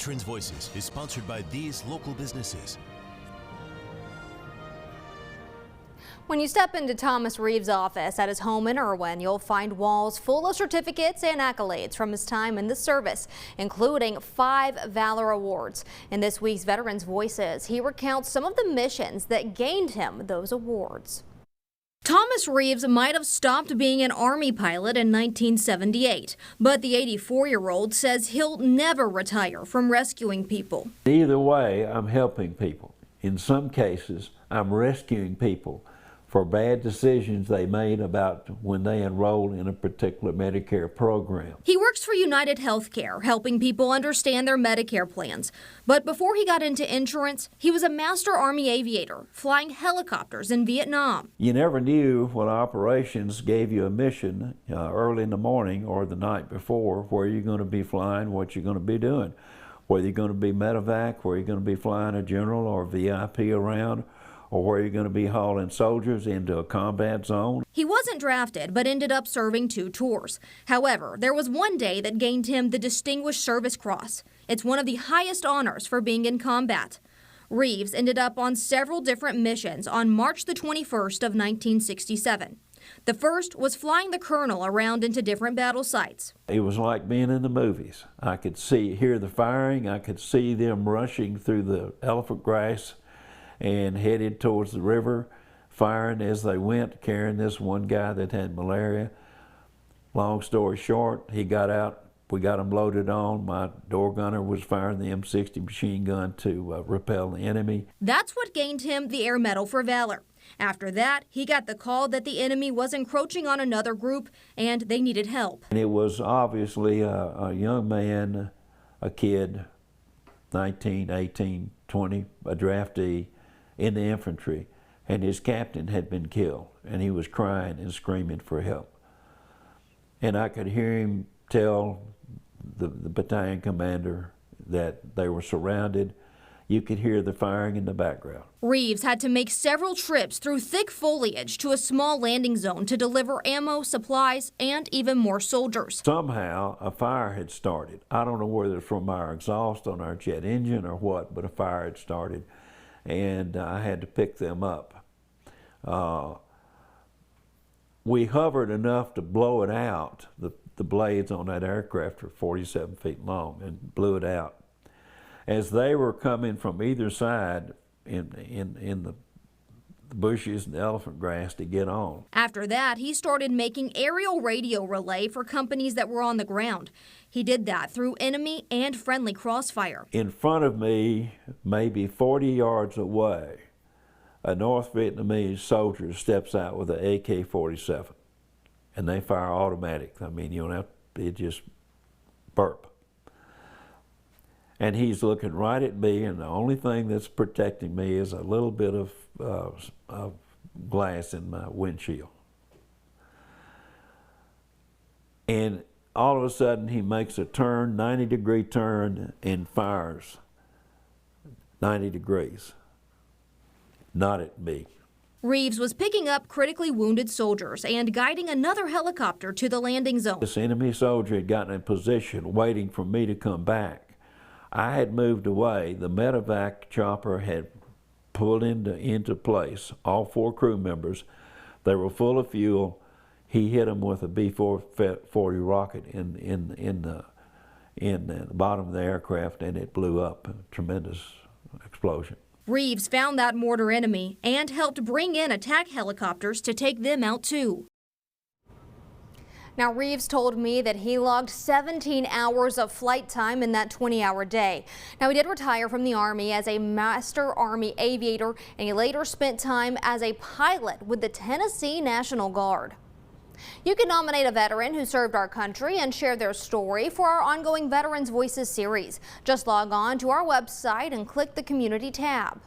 Veterans Voices is sponsored by these local businesses. When you step into Thomas Reeves' office at his home in Irwin, you'll find walls full of certificates and accolades from his time in the service, including 5 Valor Awards. In this week's Veterans Voices, he recounts some of the missions that gained him those awards. Thomas Reeves might have stopped being an Army pilot in 1978, but the 84-year-old says he'll never retire from rescuing people. Either way, I'm helping people. In some cases, I'm rescuing people for bad decisions they made about when they enrolled in a particular Medicare program. He works for United Healthcare, helping people understand their Medicare plans. But before he got into insurance, he was a master Army Aviator, flying helicopters in Vietnam. You never knew when operations gave you a mission early in the morning or the night before where you're going to be flying, what you're going to be doing. Whether you're going to be medevac, where you're going to be flying a general or VIP around, or where you're going to be hauling soldiers into a combat zone. He wasn't drafted, but ended up serving 2 tours. However, there was one day that gained him the Distinguished Service Cross. It's one of the highest honors for being in combat. Reeves ended up on several different missions on March the 21st of 1967. The first was flying the colonel around into different battle sites. It was like being in the movies. I could hear the firing, I could see them rushing through the elephant grass and headed towards the river, firing as they went, carrying this one guy that had malaria. Long story short, he got out, we got him loaded on. My door gunner was firing the M60 machine gun to repel the enemy. That's what gained him the Air Medal for Valor. After that, he got the call that the enemy was encroaching on another group and they needed help. And it was obviously a young man, a kid, 19, 18, 20, a draftee, in the infantry, and his captain had been killed, and he was crying and screaming for help. And I could hear him tell the battalion commander that they were surrounded. You could hear the firing in the background. Reeves had to make several trips through thick foliage to a small landing zone to deliver ammo, supplies, and even more soldiers. Somehow a fire had started. I don't know whether it's from our exhaust on our jet engine or what, but a fire had started. And I had to pick them up. We hovered enough to blow it out. The blades on that aircraft are 47 feet long, and blew it out. As they were coming from either side in the bushes and the elephant grass to get on. After that, he started making aerial radio relay for companies that were on the ground. He did that through enemy and friendly crossfire. In front of me, maybe 40 yards away, a North Vietnamese soldier steps out with an AK-47, and they fire automatic. I mean, you don't have to, it just burp. And he's looking right at me, and the only thing that's protecting me is a little bit of glass in my windshield. And all of a sudden he makes a turn, 90-degree turn, and fires 90 degrees, not at me. Reeves was picking up critically wounded soldiers and guiding another helicopter to the landing zone. This enemy soldier had gotten in position waiting for me to come back. I had moved away. The medevac chopper had pulled into place, all 4 crew members. They were full of fuel. He hit them with a B-440 rocket in the bottom of the aircraft, and it blew up, a tremendous explosion. Reeves found that mortar enemy and helped bring in attack helicopters to take them out too. Now, Reeves told me that he logged 17 hours of flight time in that 20-hour day. Now, he did retire from the Army as a master Army Aviator, and he later spent time as a pilot with the Tennessee National Guard. You can nominate a veteran who served our country and share their story for our ongoing Veterans Voices series. Just log on to our website and click the Community tab.